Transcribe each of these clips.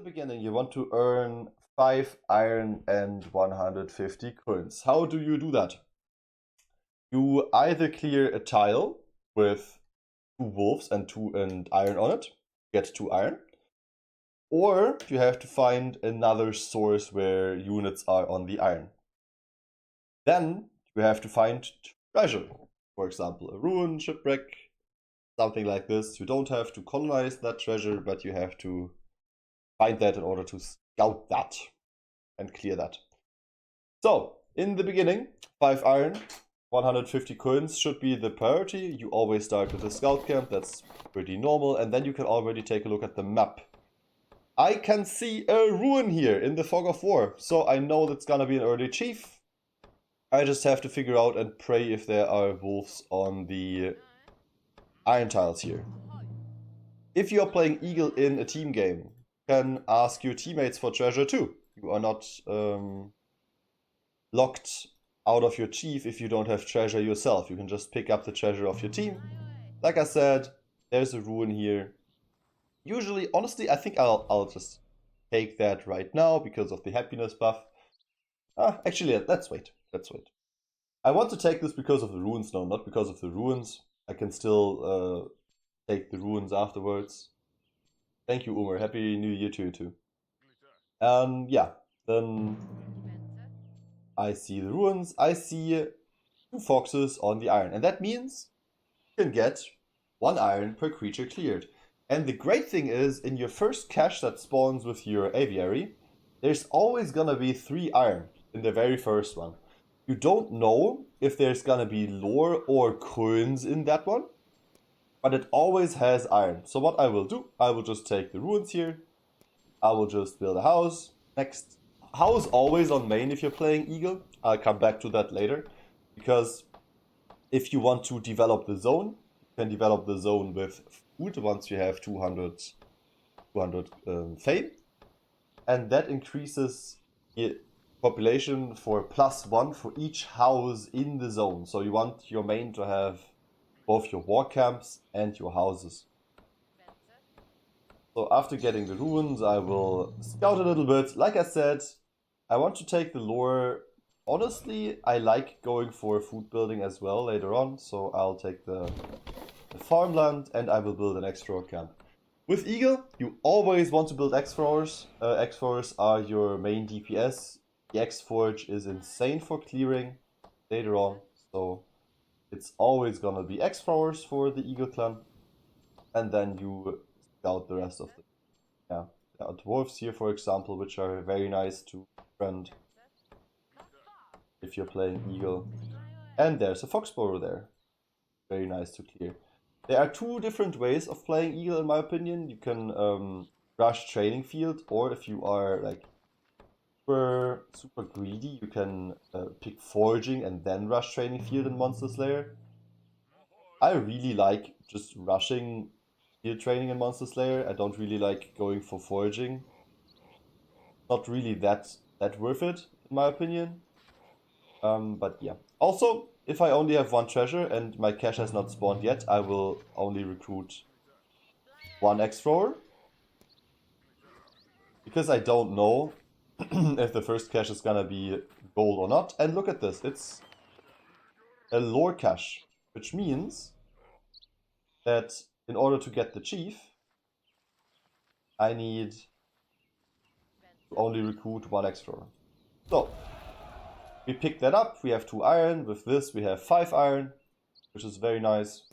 beginning, you want to earn 5 iron and 150 coins. How do you do that? You either clear a tile with 2 wolves and iron on it, get 2 iron, or you have to find another source where units are on the iron. Then you have to find treasure, for example, a ruin, shipwreck, something like this. You don't have to colonize that treasure, but you have to find that in order to scout that and clear that. So, in the beginning, 5 iron, 150 coins should be the priority. You always start with a scout camp, that's pretty normal, and then you can already take a look at the map. I can see a ruin here in the fog of war, so I know that's gonna be an early chief. I just have to figure out and pray if there are wolves on the iron tiles here. If you are playing Eagle in a team game, you can ask your teammates for treasure too. You are not locked out of your chief if you don't have treasure yourself. You can just pick up the treasure of your team. Like I said, there's a ruin here. Usually, honestly, I think I'll just take that right now because of the happiness buff. Actually, let's wait. I want to take this because of the ruins now, not because of the ruins. I can still take the ruins afterwards. Thank you, Umar. Happy New Year to you too. Yeah, then I see the ruins. I see 2 foxes on the iron, and that means you can get 1 iron per creature cleared. And the great thing is, in your first cache that spawns with your aviary, there's always gonna be 3 iron in the very first one. You don't know if there's gonna be lore or coins in that one, but it always has iron. So what I will do, I will just take the ruins here. I will just build a house. Next, house always on main if you're playing Eagle. I'll come back to that later, because if you want to develop the zone, you can develop the zone with food once you have 200 fame, and that increases the population for +1 for each house in the zone. So you want your main to have both your war camps and your houses. So after getting the ruins, I will scout a little bit. Like I said, I want to take the lore. Honestly, I like going for food building as well later on, so I'll take the farmland and I will build an X-Thrower camp. With Eagle, you always want to build X-Throwers. X-Throwers are your main DPS. The X-Forge is insane for clearing later on, so it's always gonna be X-Throwers for the Eagle clan. And then you scout the rest of the... Yeah, there are dwarves here, for example, which are very nice to friend if you're playing Eagle. And there's a foxborough there. Very nice to clear. There are 2 different ways of playing Eagle, in my opinion. You can rush training field, or if you are like super greedy, you can pick foraging and then rush training field in Monster Slayer. I really like just rushing field training in Monster Slayer. I don't really like going for foraging. Not really that worth it, in my opinion. But yeah. Also, if I only have 1 treasure and my cache has not spawned yet, I will only recruit 1 X-Thrower. Because I don't know if the first cache is gonna be gold or not. And look at this, it's a lore cache, which means that in order to get the chief, I need to only recruit 1 X-Thrower. So, we pick that up, we have 2 iron, with this we have 5 iron, which is very nice.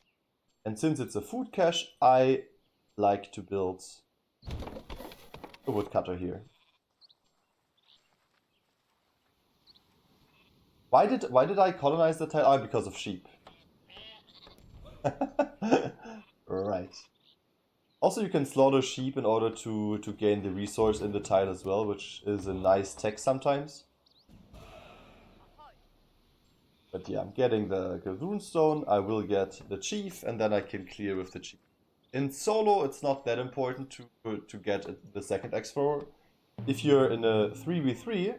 And since it's a food cache, I like to build a woodcutter here. Why did I colonize the tile? Because of sheep. Right. Also, you can slaughter sheep in order to gain the resource in the tile as well, which is a nice tech sometimes. But yeah, I'm getting the runestone, I will get the chief, and then I can clear with the chief. In solo, it's not that important to get the second X-Thrower. If you're in a 3v3,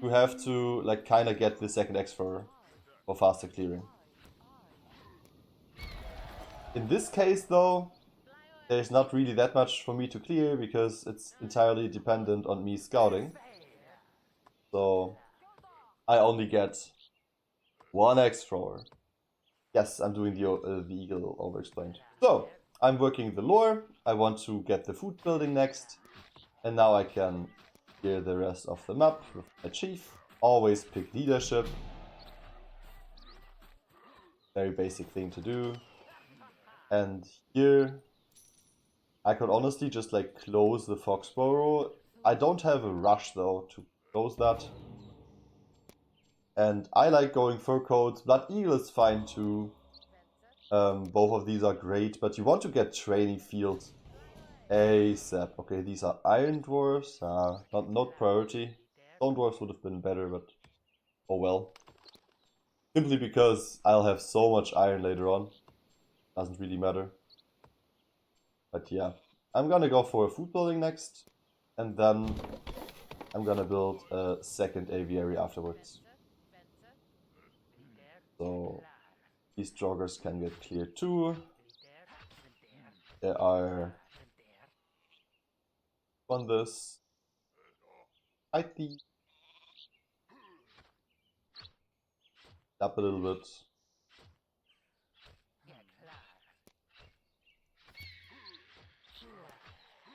you have to like kinda get the second X-Thrower for faster clearing. In this case though, there's not really that much for me to clear because it's entirely dependent on me scouting. So I only get one X-thrower. Yes, I'm doing the eagle over-explained. So, I'm working the lore, I want to get the food building next, and now I can clear the rest of the map with my chief. Always pick leadership. Very basic thing to do. And here, I could honestly just like close the Foxborough. I don't have a rush though to close that. And I like going fur coats. Blood Eagle is fine too. Both of these are great, but you want to get training fields ASAP. Okay, these are Iron Dwarfs. Not priority. Stone Dwarfs would have been better, but oh well. Simply because I'll have so much iron later on. Doesn't really matter. But yeah, I'm gonna go for a food building next, and then I'm gonna build a second aviary afterwards. So these joggers can get cleared too. There are on this. Fight the up a little bit.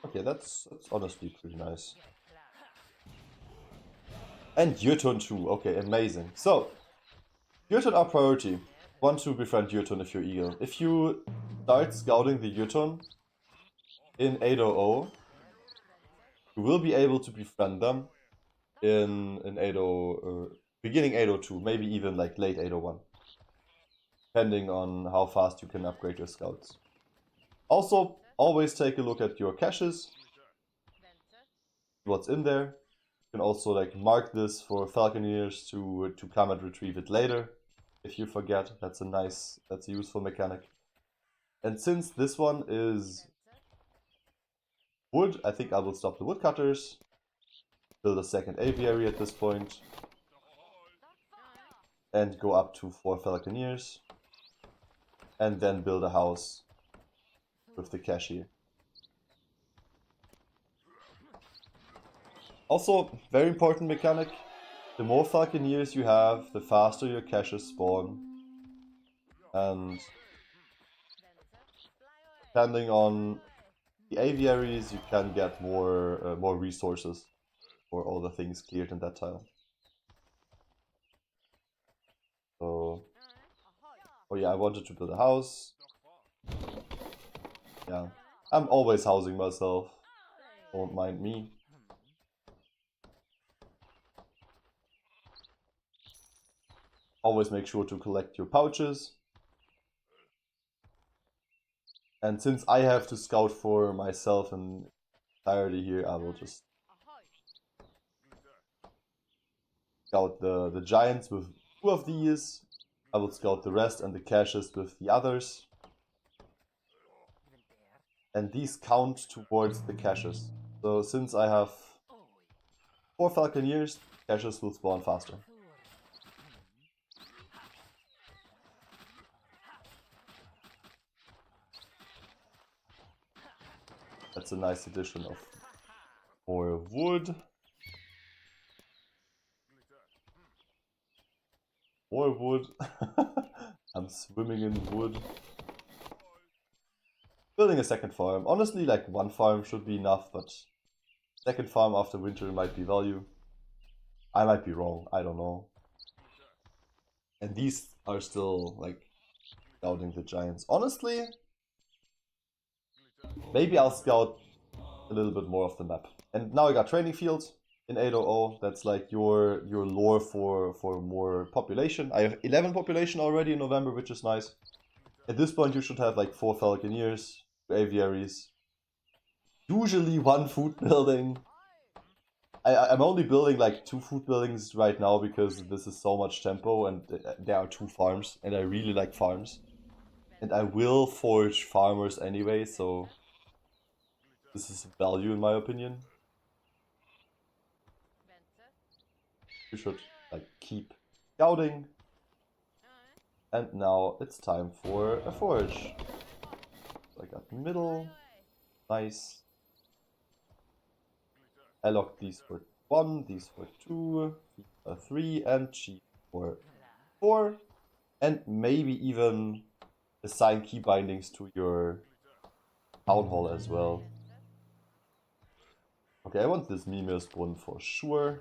Okay, that's honestly pretty nice. And your turn too. Okay, amazing. So, your turn are priority. Want to befriend your turn if you're eagle. If you start scouting the Yuton in 800, you will be able to befriend them in 80, beginning 802, maybe even like late 801. Depending on how fast you can upgrade your scouts. Also, always take a look at your caches. What's in there. You can also like mark this for Falconeers to come and retrieve it later. If you forget, that's a useful mechanic. And since this one is wood, I think I will stop the woodcutters. Build a second aviary at this point. And go up to 4 Falconeers. And then build a house with the cache here. Also, very important mechanic, the more Falconeers you have, the faster your caches spawn. And depending on the aviaries, you can get more resources for all the things cleared in that tile. So, oh yeah, I wanted to build a house. Yeah, I'm always housing myself, don't mind me. Always make sure to collect your pouches. And since I have to scout for myself entirely here, I will just scout the giants with 2 of these. I will scout the rest and the caches with the others. And these count towards the caches. So since I have 4 Falconeers, caches will spawn faster. That's a nice addition of more wood. More wood. I'm swimming in wood. Building a second farm. Honestly, like 1 farm should be enough, but second farm after winter might be value. I might be wrong, I don't know. And these are still like scouting the giants. Honestly, maybe I'll scout a little bit more of the map. And now I got training fields in 800. That's like your lore for more population. I have 11 population already in November, which is nice. At this point you should have like 4 Falconeers, 2 aviaries. Usually 1 food building. I'm only building like 2 food buildings right now because this is so much tempo and there are 2 farms and I really like farms. And I will forge farmers anyway, so this is value in my opinion. You should like keep scouting. And now it's time for a forge. So I got middle, Nice. I locked these for 1, these for 2, 3, and G for 4. And maybe even assign key bindings to your town hall as well. Okay, I want this Mimersbrunn for sure.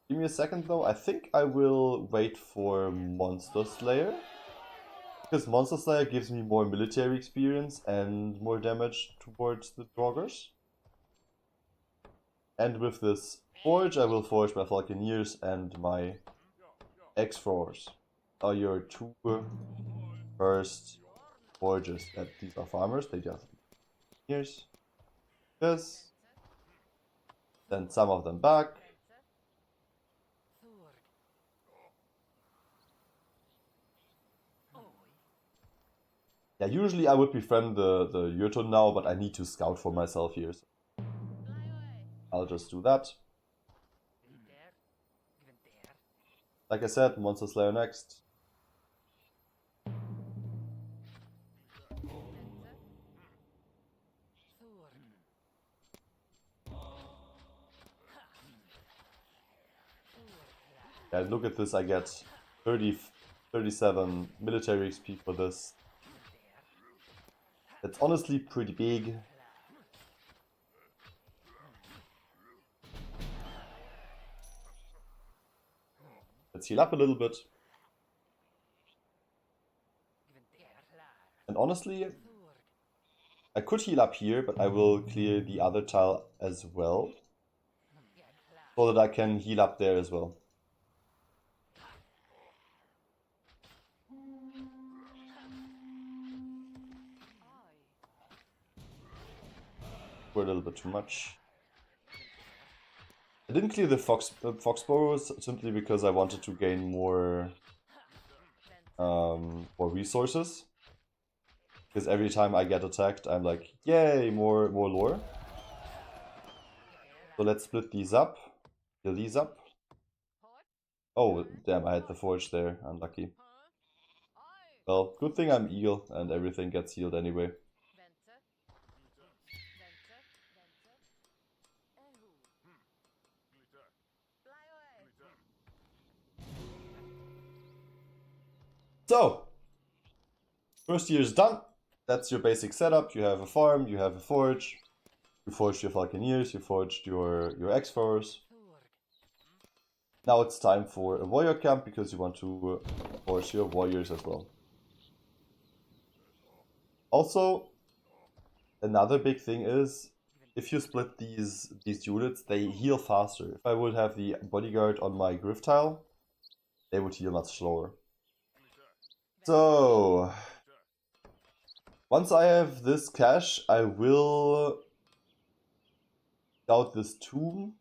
Give me a second though. I think I will wait for Monster Slayer. Because Monster Slayer gives me more military experience and more damage towards the Draugrs. And with this Forge, I will forge my Falconeers and my X-Force. Are your 2 first forges. That these are farmers, they just Falconeers. This. Send some of them back. Yeah, usually I would befriend the Jotun now, but I need to scout for myself here. So I'll just do that. Like I said, Monster Slayer next. Yeah, look at this, I get 37 military XP for this. That's honestly pretty big. Let's heal up a little bit. And honestly, I could heal up here, but I will clear the other tile as well. So that I can heal up there as well. For a little bit too much. I didn't clear the Foxboroughs simply because I wanted to gain more resources. Because every time I get attacked, I'm like, yay, more lore. So let's split these up. Heal these up. Oh, damn, I had the forge there. Unlucky. Well, good thing I'm eel and everything gets healed anyway. So, first year is done. That's your basic setup. You have a farm, you have a forge. You forged your Falconeers, you forged your X-Force. Now it's time for a warrior camp because you want to forge your warriors as well. Also, another big thing is if you split these units, they heal faster. If I would have the bodyguard on my Grif tile, they would heal much slower. So, once I have this cache, I will scout this tomb.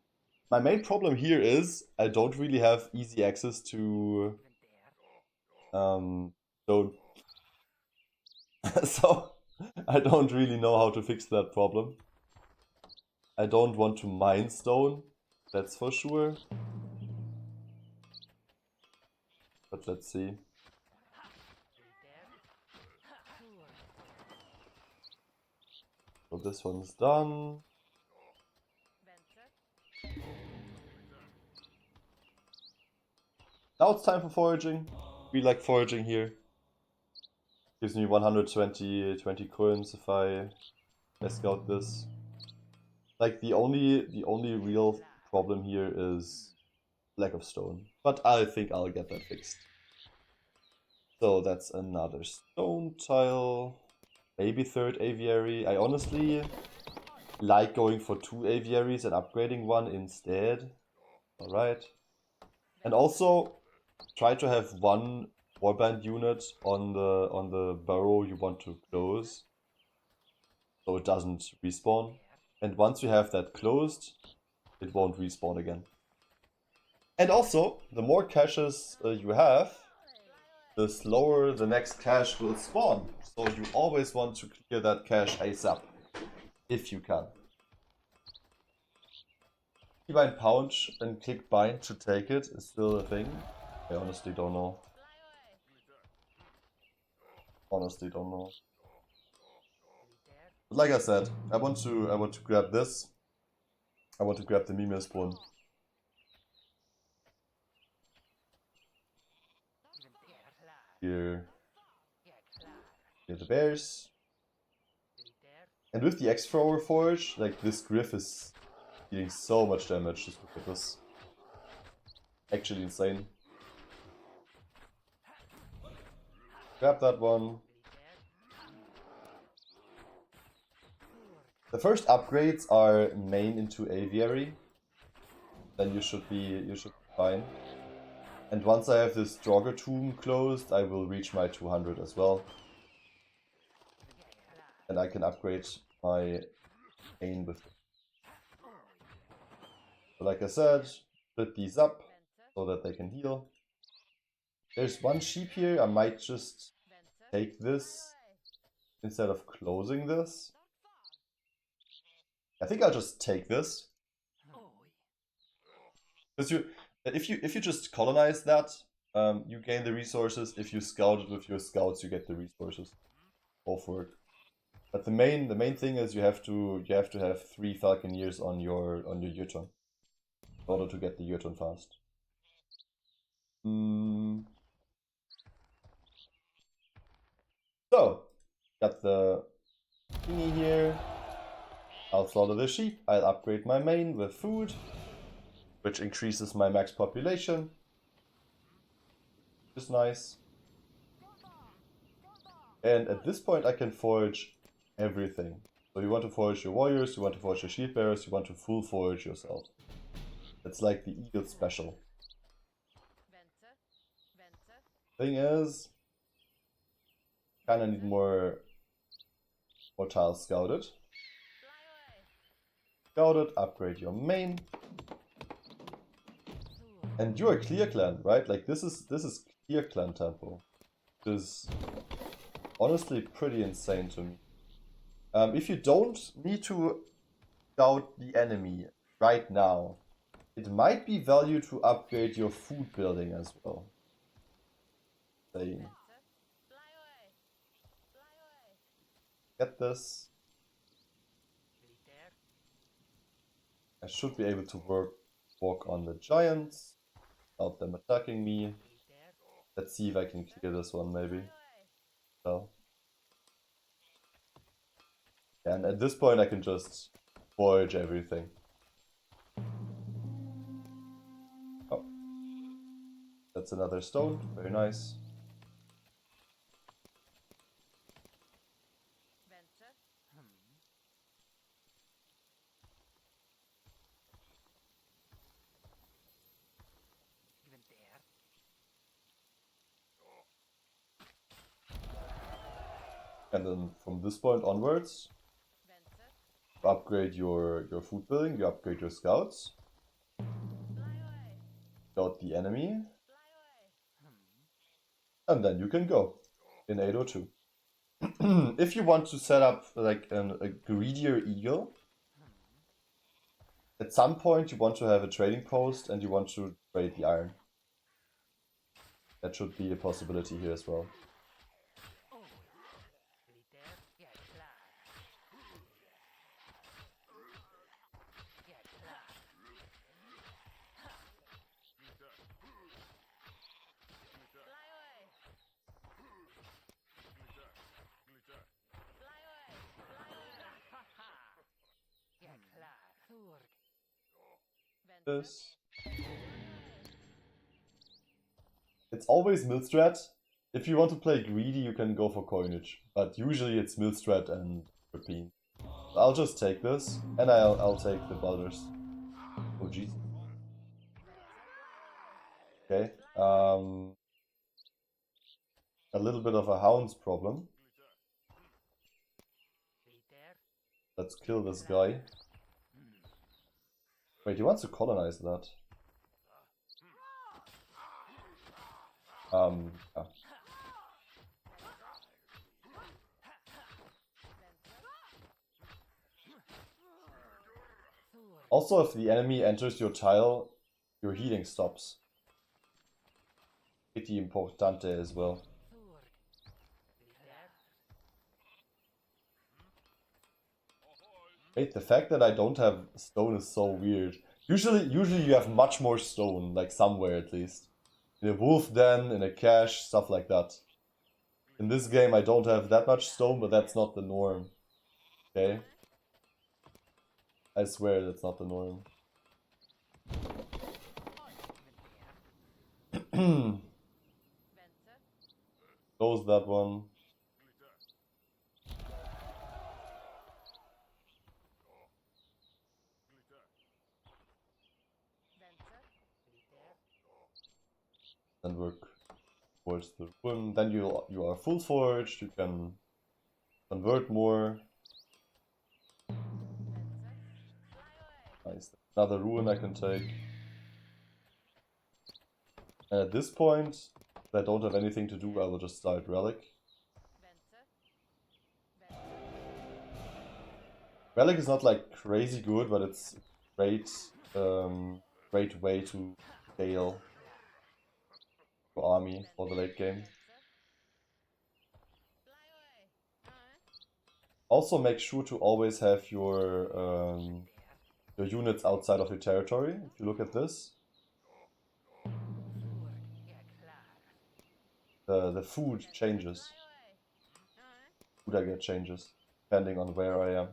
My main problem here is I don't really have easy access to stone. So I don't really know how to fix that problem. I don't want to mine stone, that's for sure. But let's see. So this one's done. Now it's time for foraging. We like foraging here. Gives me 120 coins if I scout this. Like the only real problem here is lack of stone. But I think I'll get that fixed. So that's another stone tile. Maybe third aviary. I honestly like going for 2 aviaries and upgrading one instead. Alright. And also try to have 1 warband unit on the burrow you want to close, so it doesn't respawn. And once you have that closed, it won't respawn again. And also, the more caches you have, the slower the next cache will spawn. So you always want to clear that cache ASAP, if you can. Keybind Pouch and click bind to take it is still a thing. I honestly don't know. Honestly, don't know. But like I said, I want to grab this. I want to grab the Mimir spawn. Here the bears. And with the X-Thrower Forge, like this Grif is dealing so much damage. Just look at this. Actually insane. Grab that one. The first upgrades are main into aviary. Then you should be fine. And once I have this Draugr tomb closed, I will reach my 200 as well. And I can upgrade my main with it. But like I said, split these up so that they can heal. There's one sheep here, I might just take this instead of closing this. I think I'll just take this. Because if you just colonize that, you gain the resources. If you scout it with your scouts, you get the resources. Go for it. But the main thing is you have to have 3 Falconeers on your Jötun in order to get the Jötun fast. So got the thingy here. I'll slaughter the sheep. I'll upgrade my main with food, which increases my max population. Which is nice. And at this point I can forge everything. So you want to forge your warriors, you want to forge your shield bearers, you want to full forge yourself. It's like the eagle special. Thing is, kinda need more tiles scouted. Scouted, upgrade your main. And you're a clear clan, right? Like this is clear clan tempo. Which is honestly pretty insane to me. If you don't need to scout the enemy right now, it might be value to upgrade your food building as well. Saying. Get this. I should be able to walk on the giants without them attacking me. Let's see if I can clear this one maybe. So. And at this point I can just forge everything. Oh. That's another stone, very nice. And then from this point onwards, you upgrade your food building, you upgrade your scouts. Scout the enemy. And then you can go in 802. If you want to set up like a greedier eagle, at some point you want to have a trading post and you want to trade the iron. That should be a possibility here as well. This. It's always Millstrat. If you want to play greedy, you can go for coinage, but usually it's Millstrat and Rapine. So I'll just take this, and I'll take the builders. Oh jeez. Okay. A little bit of a hound's problem. Let's kill this guy. Wait, he wants to colonize that. Yeah. Also, if the enemy enters your tile, your healing stops. Pretty importante as well. Wait, the fact that I don't have stone is so weird. Usually you have much more stone, like somewhere at least. In a wolf den, in a cache, stuff like that. In this game I don't have that much stone, but that's not the norm. Okay? I swear that's not the norm. Close that one. And work towards the ruin. Then you are full forged, you can convert more. Nice. Another ruin I can take. And at this point, if I don't have anything to do, I will just start Relic. Relic is not like crazy good, but it's great, great way to scale your army for the late game. Also, make sure to always have your units outside of your territory. If you look at this, the food changes. Food I get changes depending on where I am.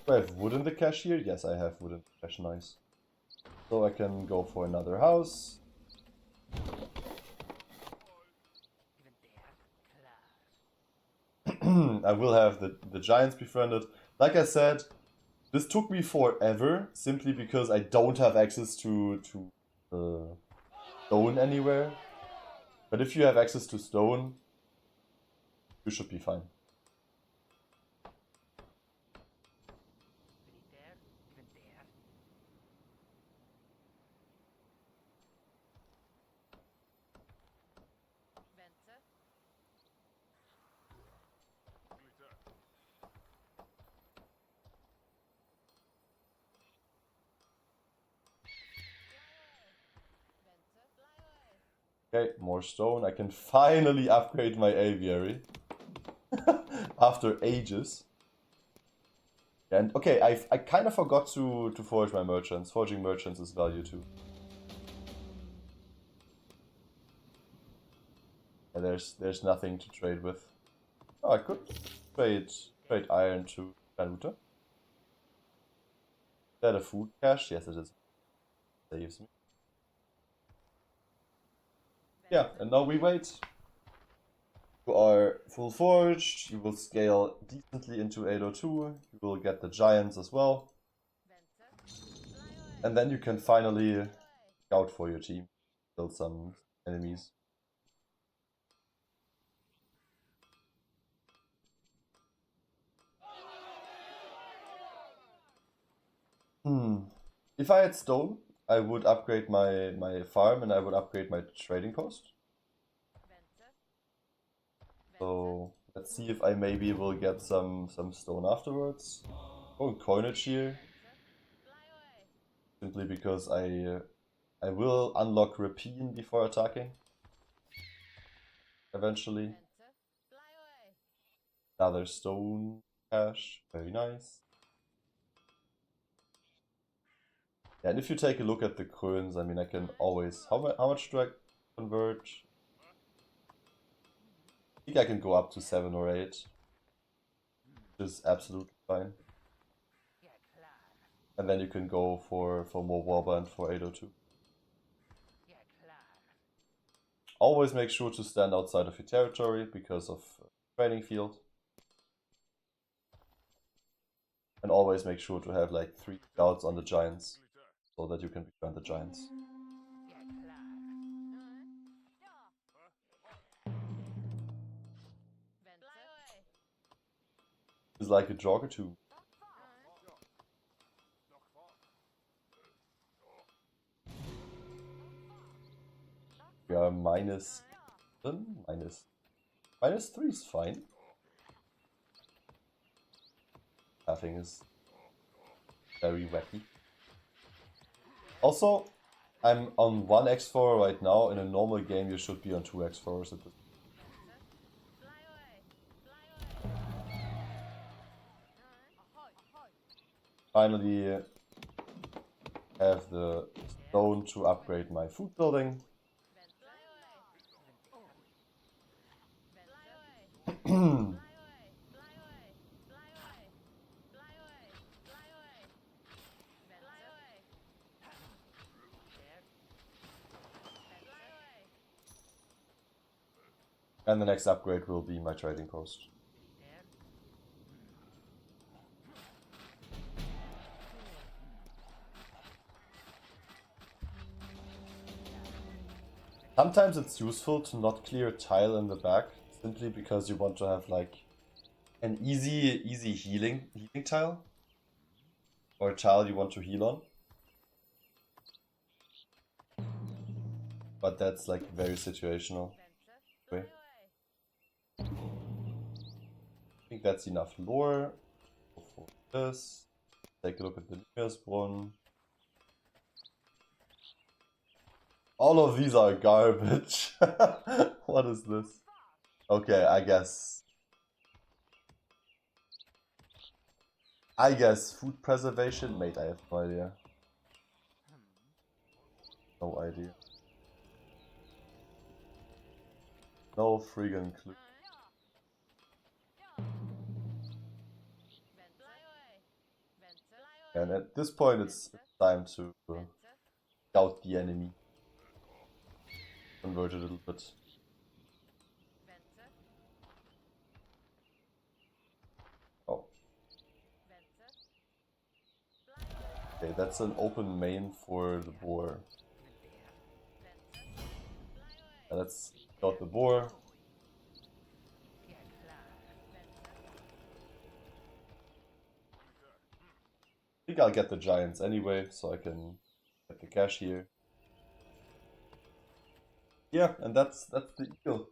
Do I have wood in the cache here? Yes, I have wood in the cache. Nice. So I can go for another house. I will have the giants befriended. Like I said, this took me forever simply because I don't have access to stone anywhere. But if you have access to stone, you should be fine. Okay, more stone. I can finally upgrade my aviary. After ages. And okay, I kind of forgot to forge my merchants. Forging merchants is value too. And there's nothing to trade with. Oh, I could trade iron to Kanuta. Is that a food cache? Yes, it is. Saves me. Yeah, and now we wait. You are full forged, you will scale decently into 802, you will get the giants as well. And then you can finally scout for your team, build some enemies. If I had stone, I would upgrade my farm and I would upgrade my trading post. So let's see if I maybe will get some stone afterwards. Oh, coinage here. Simply because I will unlock rapine before attacking. Eventually. Another stone cache, very nice. Yeah, and if you take a look at the coins, I mean, I can always. How much do I convert? I think I can go up to 7 or 8. Which is absolutely fine. And then you can go for more warband for 802. Always make sure to stand outside of your territory because of training field. And always make sure to have like 3 scouts on the giants so that you can befriend the giants. It's like a jogger too. We are minus 3 is fine. Nothing is very wacky. Also, I'm on 1 X4 right now. In a normal game, you should be on 2 X4s at this. finally have the stone to upgrade my food building. And the next upgrade will be my trading post. Sometimes it's useful to not clear a tile in the back, simply because you want to have like an easy healing tile, or a tile you want to heal on. But that's like very situational. Okay. I think that's enough lore. Go for this. Take a look at the Meeresbrunn. All of these are garbage. What is this? Okay, I guess food preservation? Mate, I have no idea. No idea. No friggin' clue. And at this point it's time to scout the enemy. Convert it a little bit. Oh. Okay, that's an open main for the boar. Let's scout the boar. I think I'll get the giants anyway, so I can get the cash here. Yeah, and that's the eagle.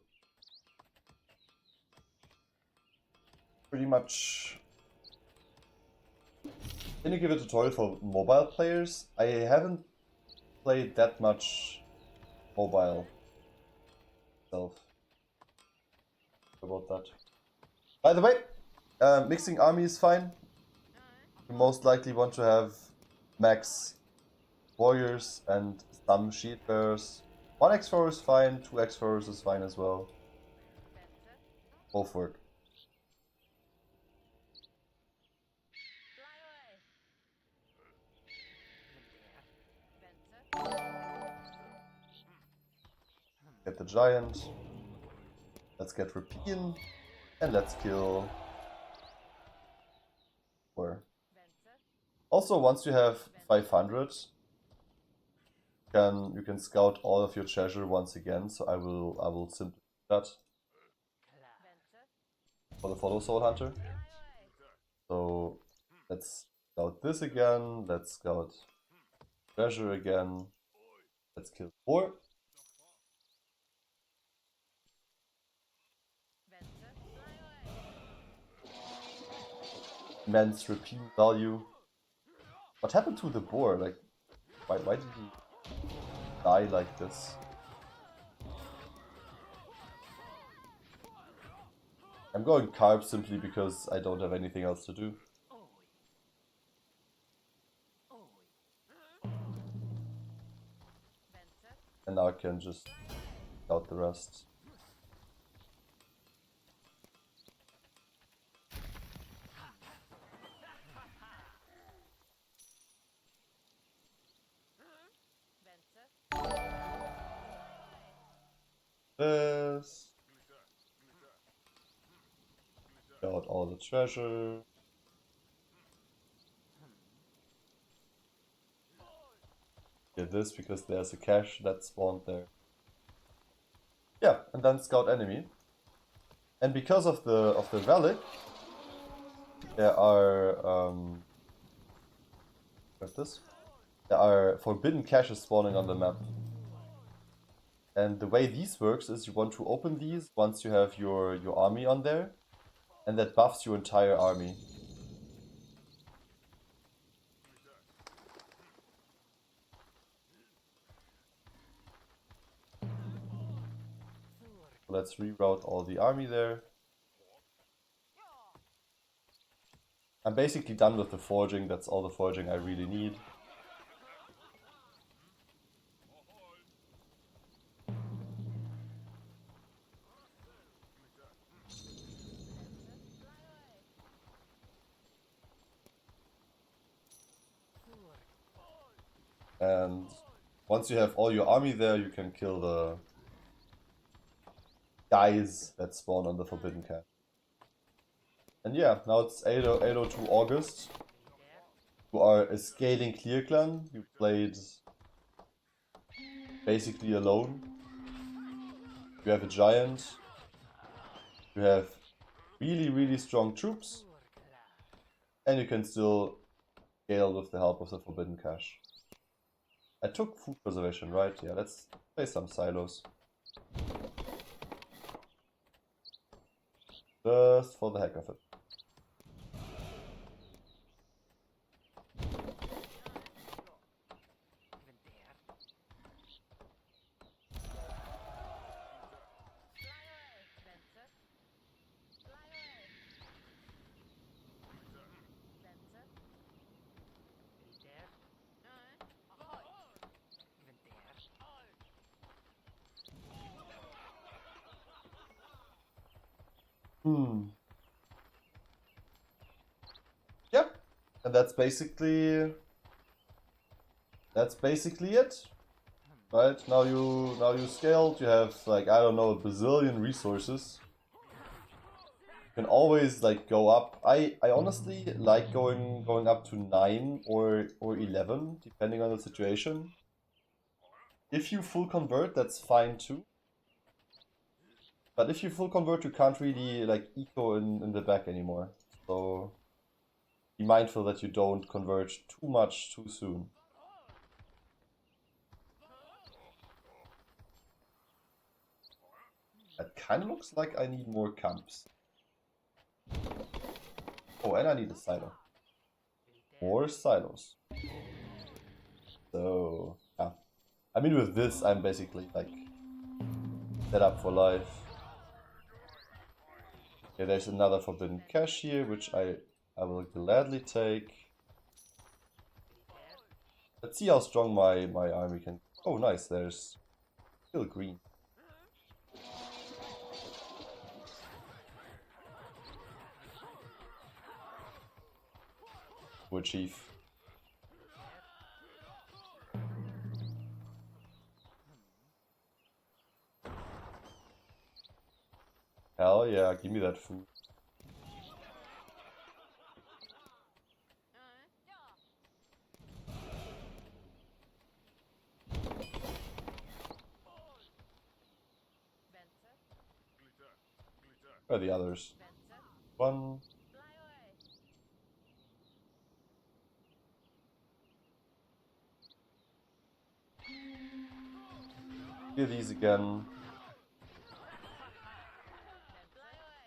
Pretty much. Gonna give a tutorial for mobile players. I haven't played that much mobile myself. About that. By the way, mixing army is fine. You most likely want to have max warriors and some shield bearers. 1 X4 is fine, 2 X4s is fine as well. Go for it. Get the giant. Let's get Rapine. And let's kill. Where? Also, once you have 500, you can scout all of your treasure once again. So I will simply do that for the follow soul hunter. So let's scout this again. Let's scout treasure again. Let's kill 4. Immense Rapine value. What happened to the boar? Like, why did he die like this? I'm going carb simply because I don't have anything else to do. And now I can just scout the rest. This. Got all the treasure. Get this because there's a cache that spawned there. Yeah, and then scout enemy. And because of the relic, there are what's this? There are forbidden caches spawning on the map. And the way these works is you want to open these once you have your army on there, and that buffs your entire army. Let's reroute all the army there. I'm basically done with the forging. That's all the forging I really need. And once you have all your army there, you can kill the guys that spawn on the Forbidden Camp. And yeah, now it's 802 August. You are a scaling clear clan. You played basically alone. You have a giant. You have really strong troops. And you can still scale with the help of the Forbidden Cache. I took food preservation, right? Yeah, let's play some silos. Just for the heck of it. Yep, and that's basically it. Right? Now you scaled, you have like, I don't know, a bazillion resources. You can always like go up. I honestly like going up to 9 or 11, depending on the situation. If you full convert, that's fine too. But if you full convert, you can't really like eco in the back anymore. So be mindful that you don't converge too much too soon. That kind of looks like I need more camps. Oh, and I need a silo. More silos. So, yeah. I mean, with this, I'm basically like set up for life. Okay, there's another forbidden cache here, which I will gladly take. Let's see how strong my army can. Oh, nice. There's still green. Poor chief. Hell yeah, give me that food. Where are the others? One. Here these again.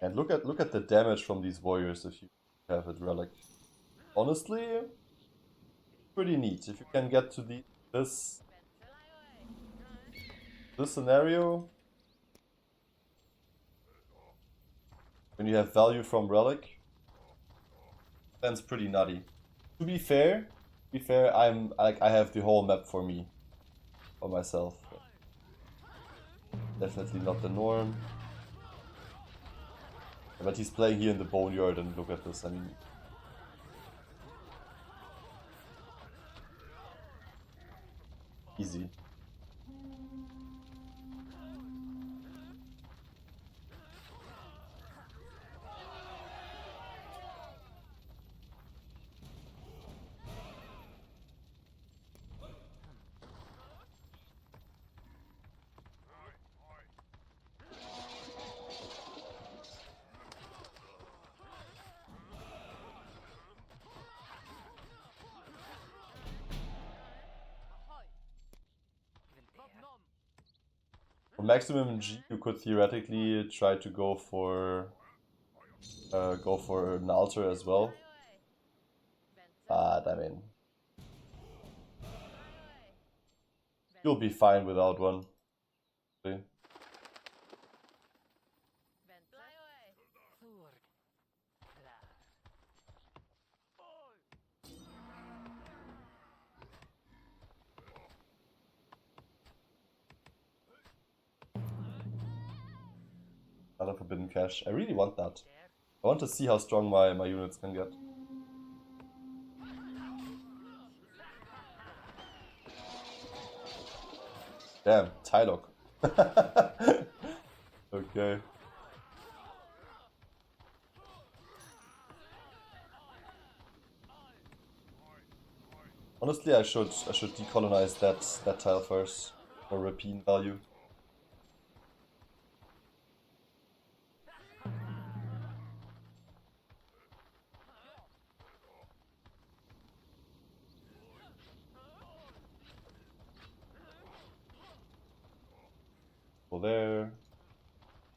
And look at the damage from these warriors if you have it relic. Honestly, pretty neat. If you can get to this scenario, when you have value from relic, that's pretty nutty. To be fair, I'm like, I have the whole map for me, for myself. Definitely not the norm. But he's playing here in the boneyard, and look at this. I mean, easy. For maximum G, you could theoretically try to go for an altar as well. But I mean, you'll be fine without one. See? Another forbidden cache. I really want that. I want to see how strong my units can get. Damn, Tylock. Okay. Honestly, I should decolonize that tile first for rapine value. Go there.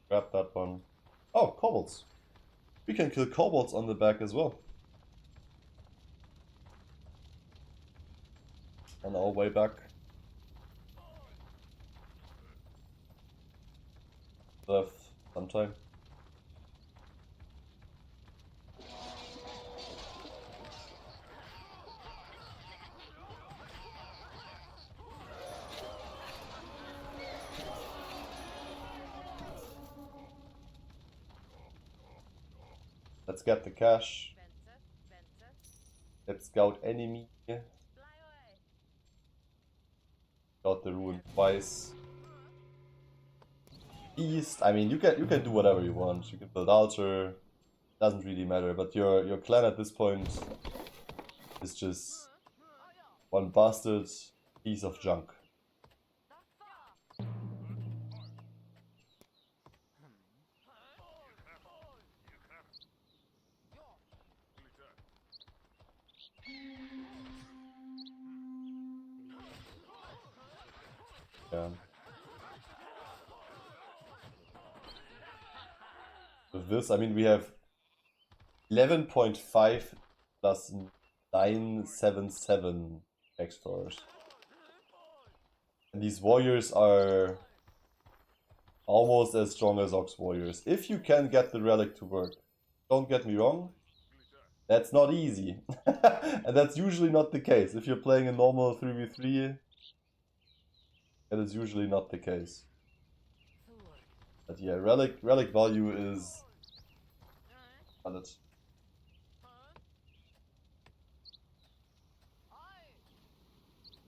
Grab that one. Oh, kobolds. We can kill kobolds on the back as well. On our way back. Have some time. Let's get the cash. Let's scout enemy. Got the ruin twice. East, I mean, you can do whatever you want. You can build altar, doesn't really matter. But your clan at this point is just one bastard piece of junk. Yeah. With this, I mean, we have 11.5 plus 977 explorers. And these warriors are almost as strong as Ox warriors. If you can get the relic to work. Don't get me wrong, that's not easy. And that's usually not the case. If you're playing a normal 3v3, that is usually not the case. But yeah, relic value is valid.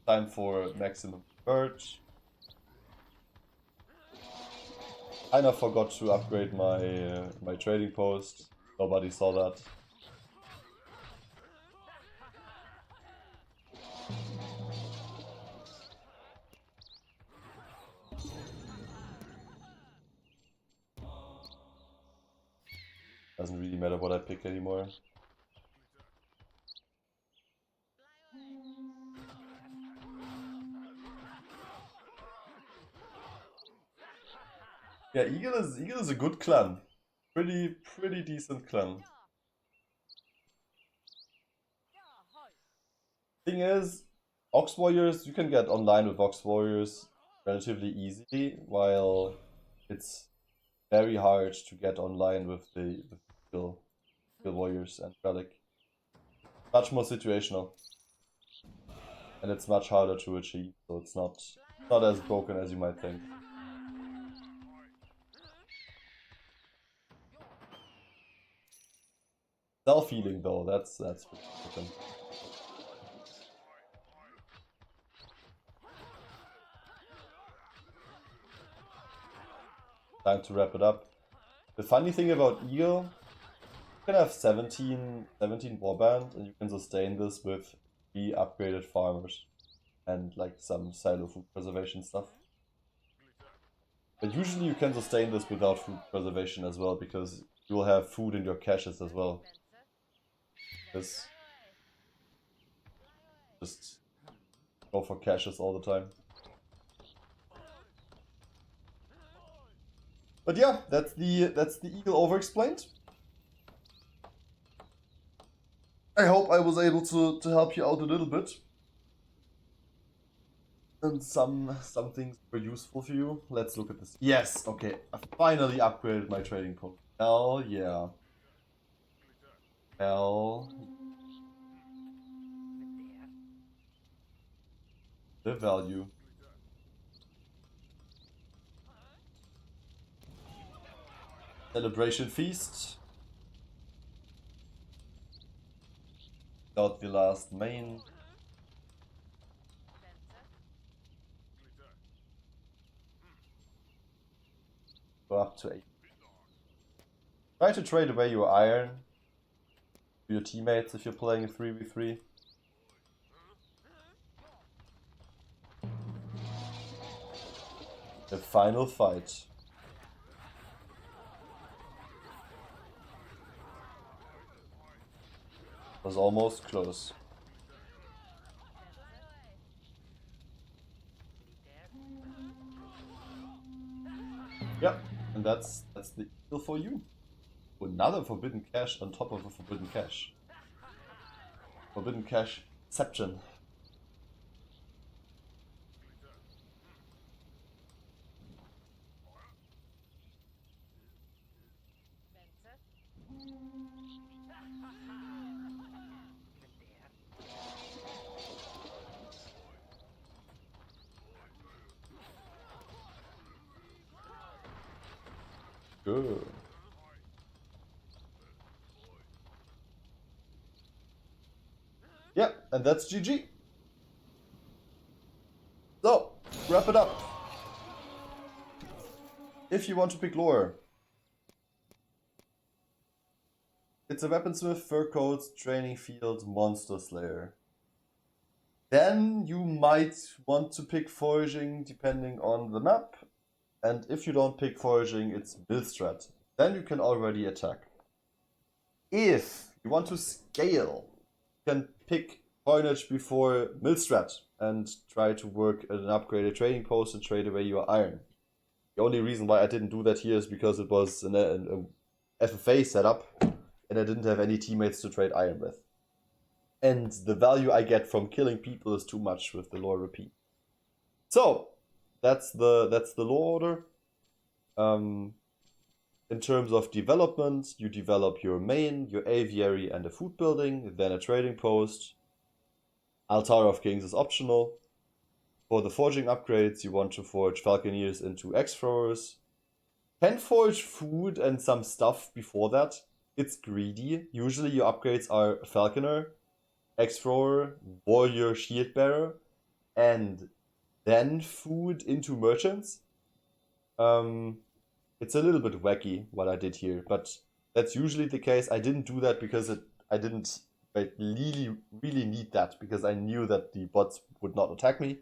Time for maximum purge. Kinda forgot to upgrade my my trading post. Nobody saw that. Doesn't really matter what I pick anymore. Yeah, Eagle is a good clan. Pretty decent clan. Thing is, Ox Warriors, you can get online with Ox Warriors relatively easily, while it's very hard to get online with the Skill Warriors and Relic. Much more situational. And it's much harder to achieve, so it's not as broken as you might think. Self-healing though, that's broken. Time to wrap it up. The funny thing about Eagle, you can have 17 warband and you can sustain this with 3 upgraded farmers and like some silo food preservation stuff. But usually you can sustain this without food preservation as well, because you will have food in your caches as well. Just go for caches all the time. But yeah, that's the Eagle over-explained. I hope I was able to help you out a little bit. And some things were useful for you. Let's look at this. Yes, okay. I finally upgraded my trading post. Hell yeah. Hell. The value. Celebration feast. Got the last main. Go up to 8. Try to trade away your iron to your teammates if you're playing a 3v3. The final fight. Was almost close. Yep, and that's the deal for you. Another forbidden cache on top of a forbidden cache. Forbidden cache exception. Good. Yeah, and that's GG. So, wrap it up. If you want to pick lore, it's a weaponsmith, fur coats, training field, monster slayer. Then you might want to pick foraging depending on the map. And if you don't pick foraging, it's Millstrat. Then you can already attack. If you want to scale, you can pick coinage before Millstrat and try to work at an upgraded trading post and trade away your iron. The only reason why I didn't do that here is because it was an FFA setup and I didn't have any teammates to trade iron with. And the value I get from killing people is too much with the lore repeat. So, that's the lore order. In terms of development, you develop your main, your aviary, and a food building, then a trading post. Altar of Kings is optional. For the forging upgrades, you want to forge Falconeers into X-Throwers. Can forge food and some stuff before that. It's greedy. Usually your upgrades are Falconer, X-Thrower, Warrior, Shield Bearer, and then food into Merchants. It's a little bit wacky what I did here, but that's usually the case. I didn't do that because I didn't really need that, because I knew that the bots would not attack me.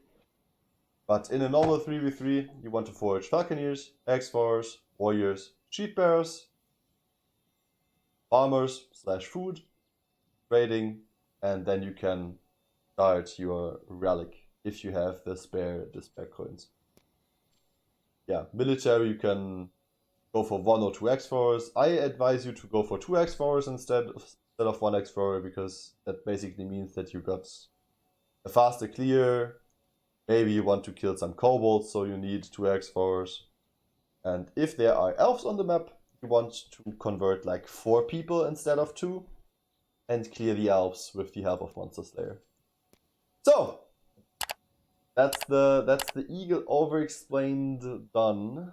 But in a normal 3v3, you want to forge Falconeers, X-Force, Warriors, Sheet Bearers, Farmers / food, trading, and then you can start your relic if you have the spare coins. Yeah, military, you can go for 1 or 2 X-Force. I advise you to go for 2 X-Force instead of 1 X-Force, because that basically means that you got a faster clear. Maybe you want to kill some kobolds, so you need 2 X-Force. And if there are elves on the map, you want to convert like 4 people instead of 2 and clear the elves with the help of Monster Slayer. So, that's the Eagle over-explained done.